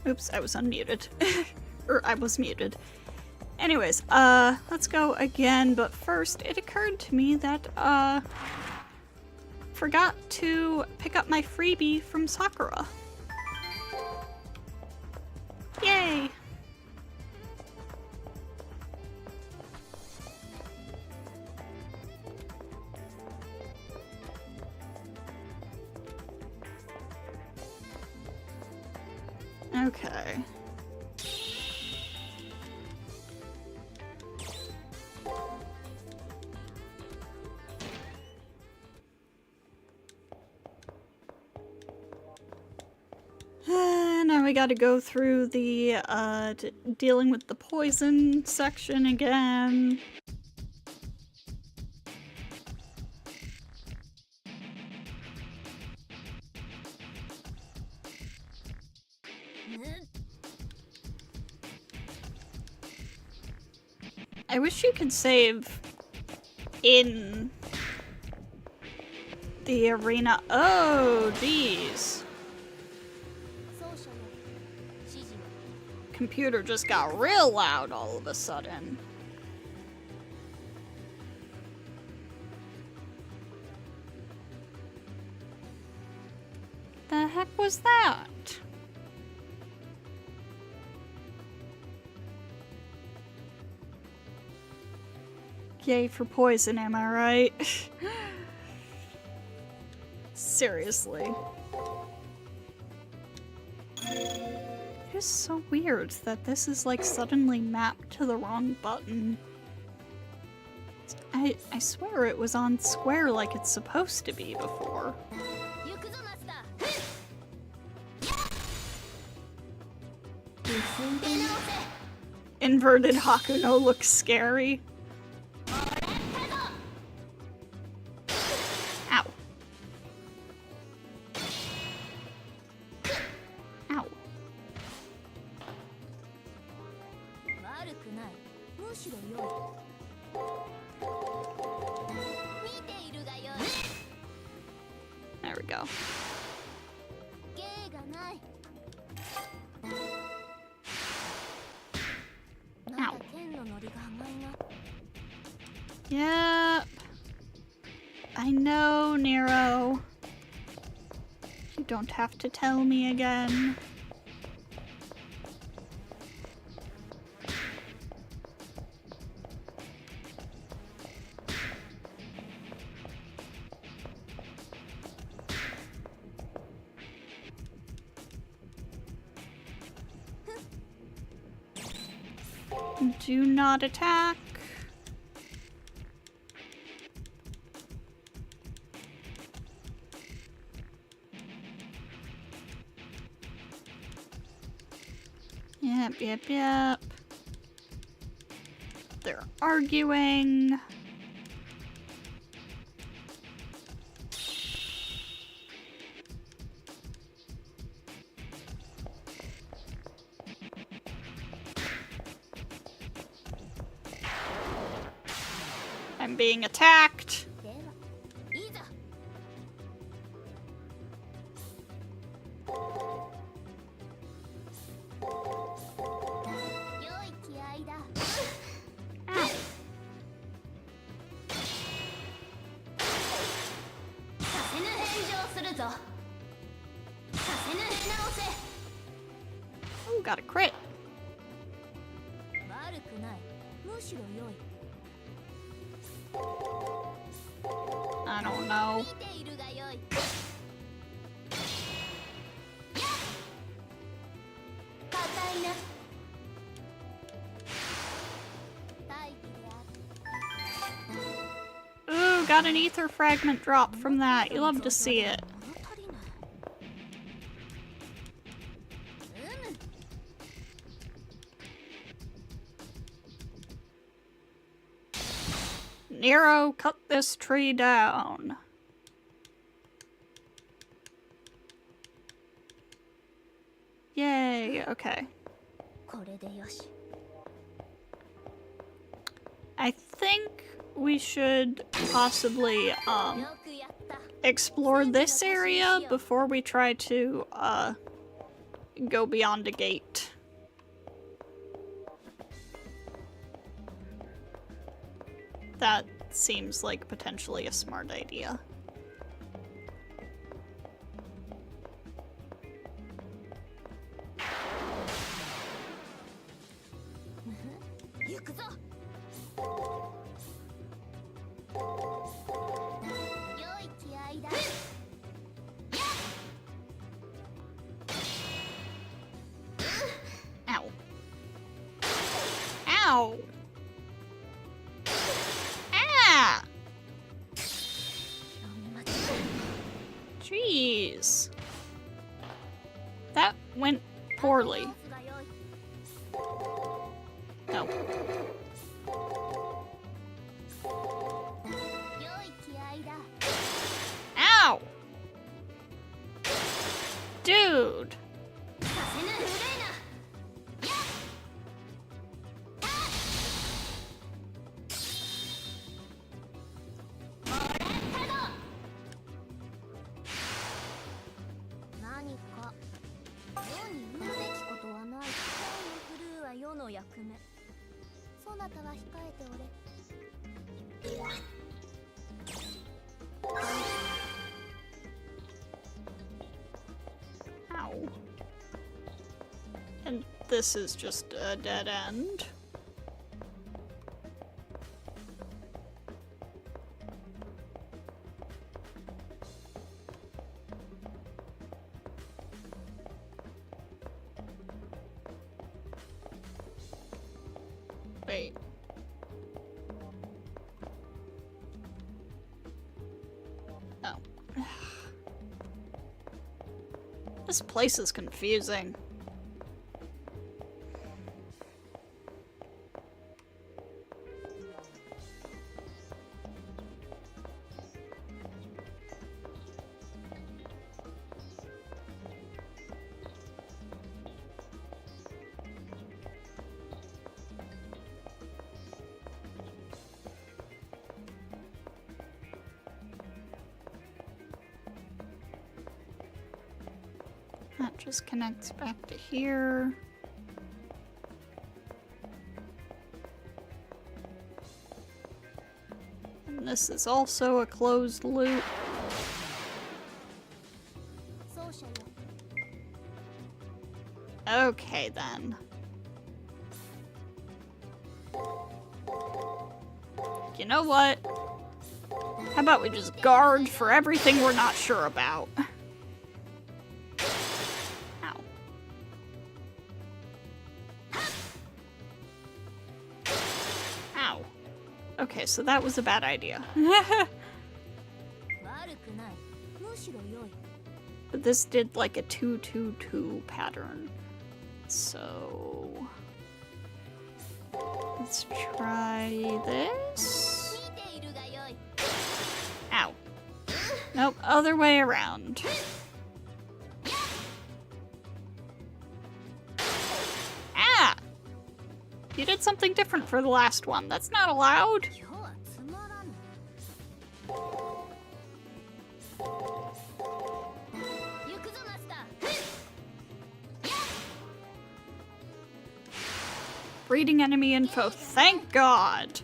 Oops, I was unmuted. Or I was muted. Anyways, let's go again, but first it occurred to me that, forgot to pick up my freebie from Sakura. Yay! Okay. Now we gotta go through the, dealing with the poison section again. I wish you could save in the arena. Oh, jeez. Computer just got real loud all of a sudden. The heck was that? Yay for poison, am I right? Seriously. It is so weird that this is like suddenly mapped to the wrong button. I swear it was on square like it's supposed to be before. Inverted Hakuno looks scary. Ow. Ow. There we go. Ow. Yep. I know, Nero. You don't have to tell me again. Do not attack. Yep. They're arguing. I'm being attacked. Ooh, got a crit. I don't know. Ooh, got an ether fragment drop from that. You love to see it. Nero, cut this tree down. Yay, okay. I think we should possibly, explore this area before we try to, go beyond a gate. That seems like potentially a smart idea. Ow. Ow! Ah! Jeez. That went poorly. No. Ow! Dude! Ow. And this is just a dead end. Wait. Oh. This place is confusing. That just connects back to here. And this is also a closed loop. Okay then. You know what? How about we just guard for everything we're not sure about? Ow. Ow. Okay, so that was a bad idea. But this did like a 2-2-2 pattern. So let's try this. Ow. Nope, other way around. Ah! You did something different for the last one. That's not allowed. Reading enemy info, thank God!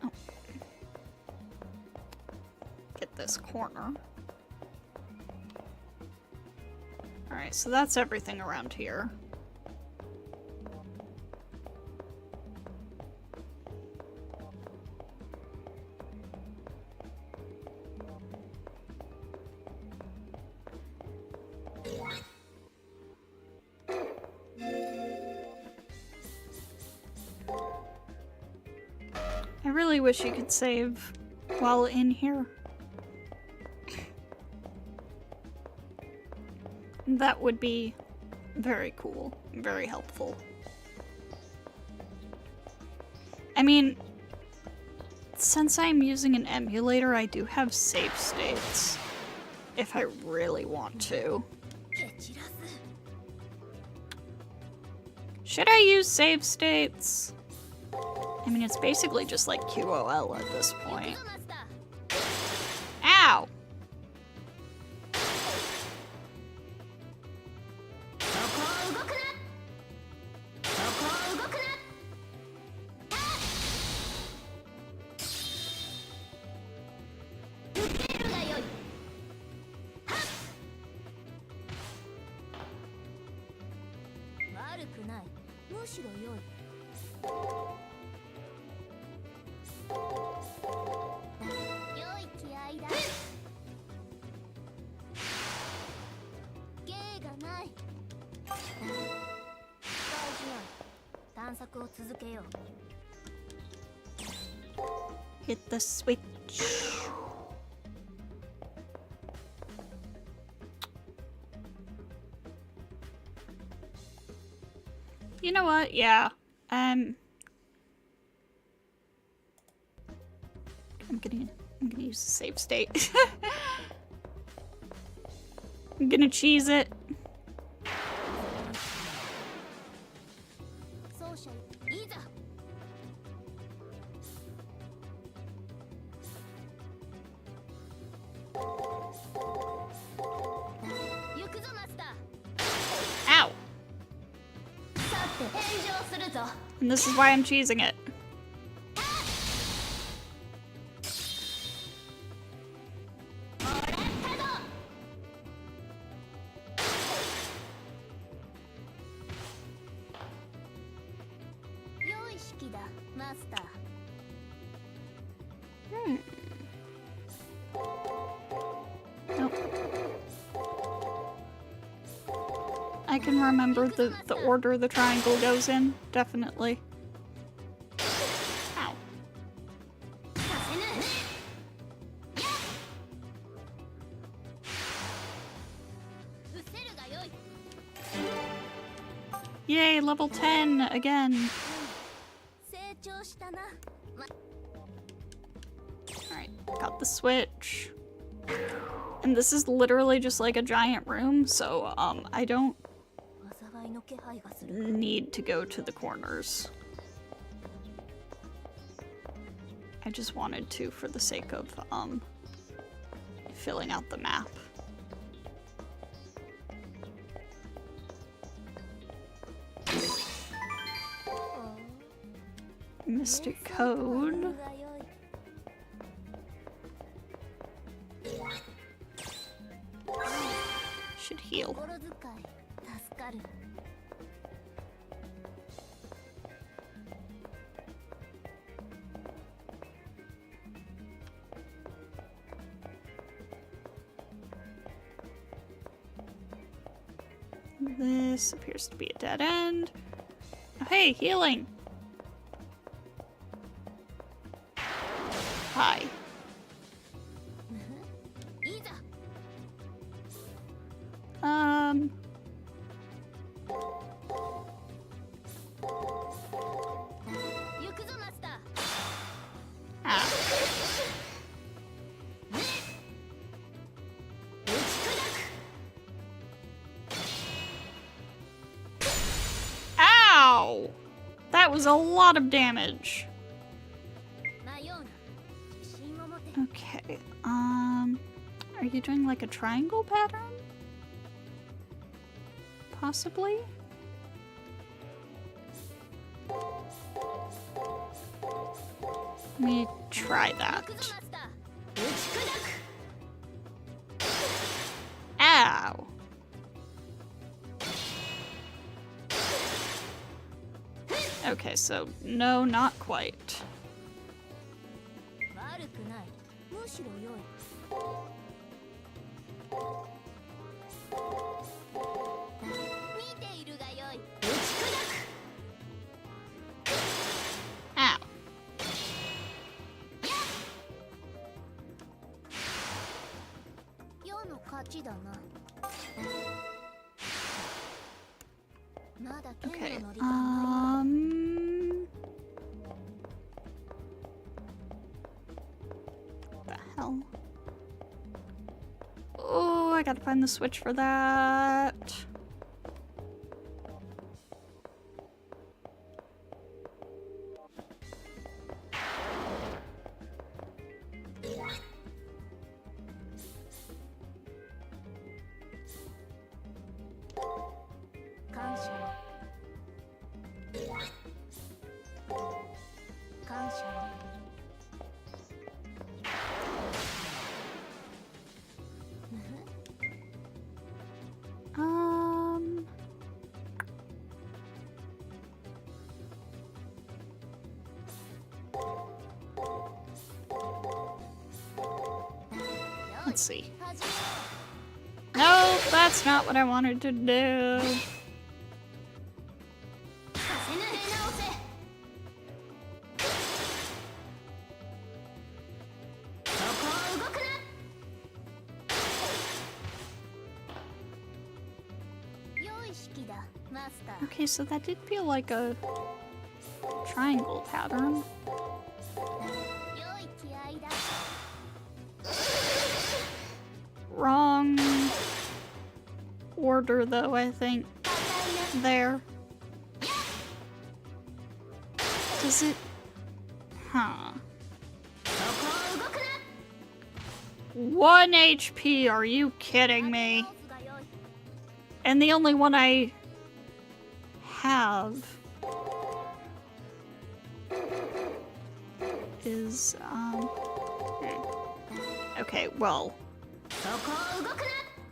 Oh. Get this corner. Alright, so that's everything around here. I really wish you could save while in here. That would be very cool, very helpful. I mean, since I'm using an emulator, I do have save states, if I really want to. Should I use save states? I mean, it's basically just like QOL at this point. Ow! Hit the switch. You know what? Yeah. I'm gonna use the save state. I'm gonna cheese it. Ow! And this is why I'm cheesing it. I can remember the order the triangle goes in, definitely. Ow. Yay, level 10 again. Alright, got the switch. And this is literally just like a giant room, so I don't need to go to the corners. I just wanted to for the sake of filling out the map. Mystic code. Should heal. This appears to be a dead end. Oh, hey, healing! Hi. Ow! That was a lot of damage. Okay, are you doing like a triangle pattern? Possibly? Let me try that. Ow! Okay, so no, not quite. Ow. Okay, what the hell? Oh, I gotta find the switch for that. Let's see. No, that's not what I wanted to do. Okay, so that did feel like a triangle pattern. Wrong order, though, I think. There. Does it... Huh. 1 HP, are you kidding me? And the only one I have is, okay, well...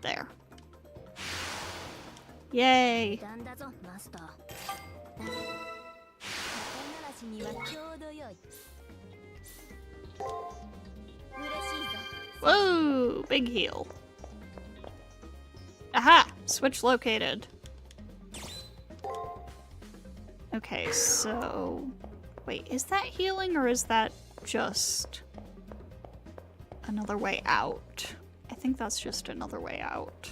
There. Yay! Whoa! Big heal. Aha! Switch located. Okay, so... Wait, is that healing or is that just another way out? I think that's just another way out.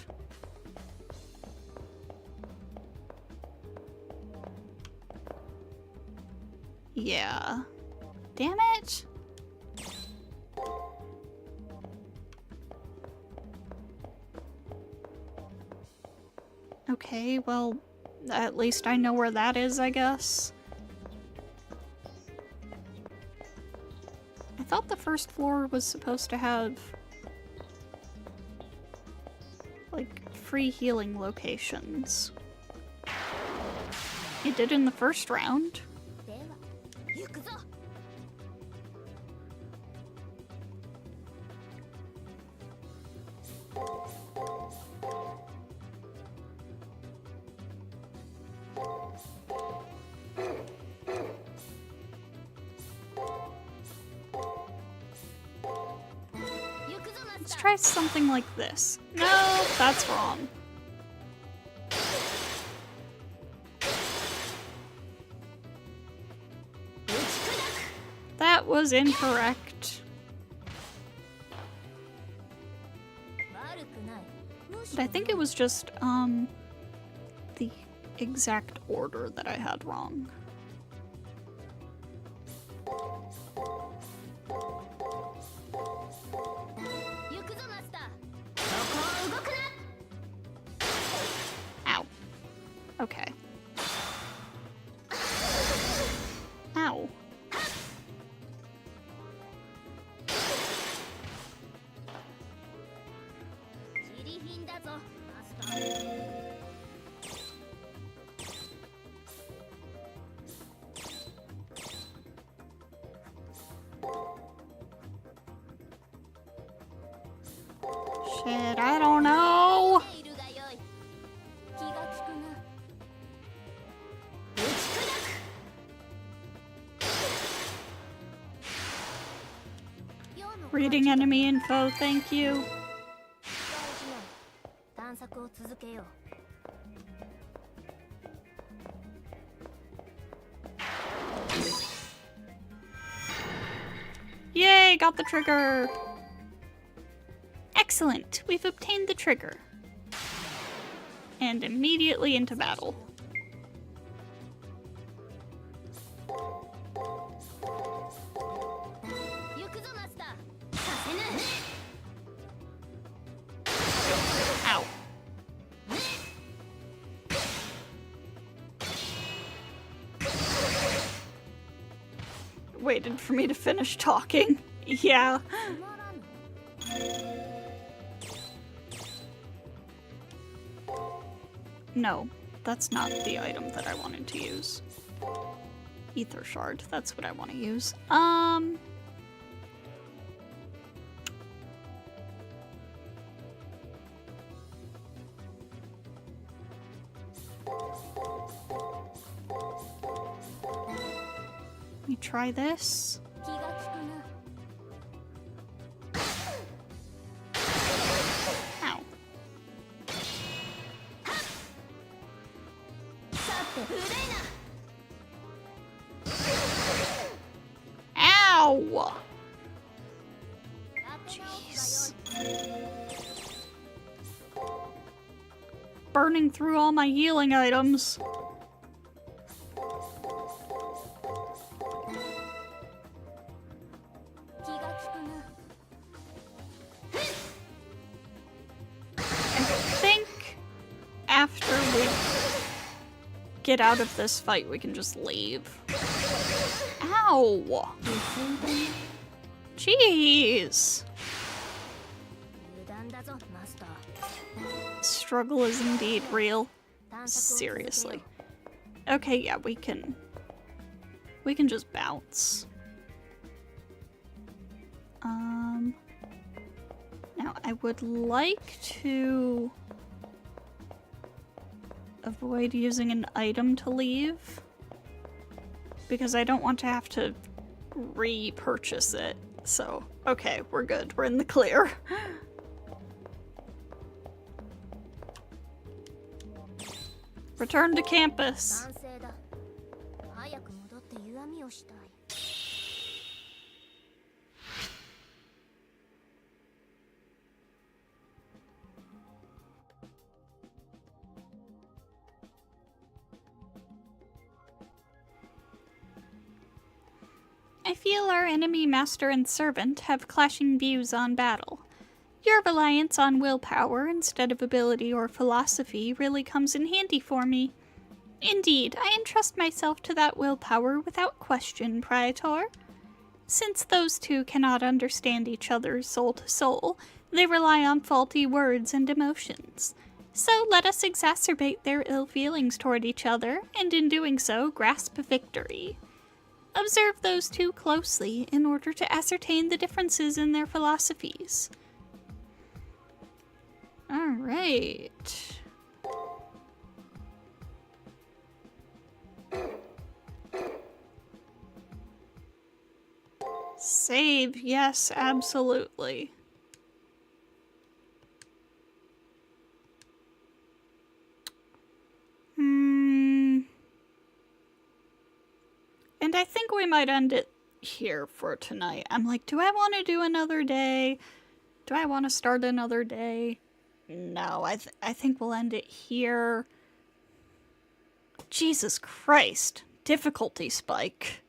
Yeah. Damn it! Okay, well, at least I know where that is, I guess. I thought the first floor was supposed to have like free healing locations. It did in the first round. Let's try something like this. No, that's wrong. That was incorrect. But I think it was just, the exact order that I had wrong. Ow. Okay. Ow. Shit, I don't know. Reading enemy info, thank you. Yay, got the trigger. Excellent, we've obtained the trigger. And immediately into battle. Ow. Waited for me to finish talking. Yeah. No. that's not the item that I wanted to use. Ether shard, that's what I want to use. Let me try this. Ow. Ow! Jeez. Burning through all my healing items. After we get out of this fight, we can just leave. Ow! Jeez! Struggle is indeed real. Seriously. Okay, yeah, we can just bounce. Now I would like to avoid using an item to leave, because I don't want to have to repurchase it. So, okay, we're good. We're in the clear. Return to campus. I feel our enemy master and servant have clashing views on battle. Your reliance on willpower instead of ability or philosophy really comes in handy for me. Indeed, I entrust myself to that willpower without question, Praetor. Since those two cannot understand each other soul to soul, they rely on faulty words and emotions. So let us exacerbate their ill feelings toward each other, and in doing so, grasp victory. Observe those two closely in order to ascertain the differences in their philosophies. Alright. Save, yes, absolutely. And I think we might end it here for tonight. I'm like, do I want to do another day? Do I want to start another day? No, I think we'll end it here. Jesus Christ. Difficulty spike.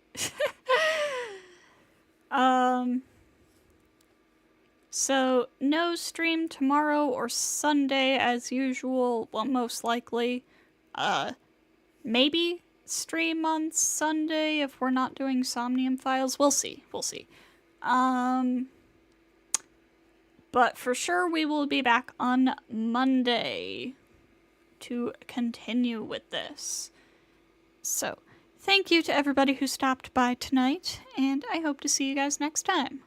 So, no stream tomorrow or Sunday as usual. Well, most likely. Maybe stream on Sunday if we're not doing Somnium Files. We'll see. We'll see. But for sure we will be back on Monday to continue with this. So, thank you to everybody who stopped by tonight, and I hope to see you guys next time.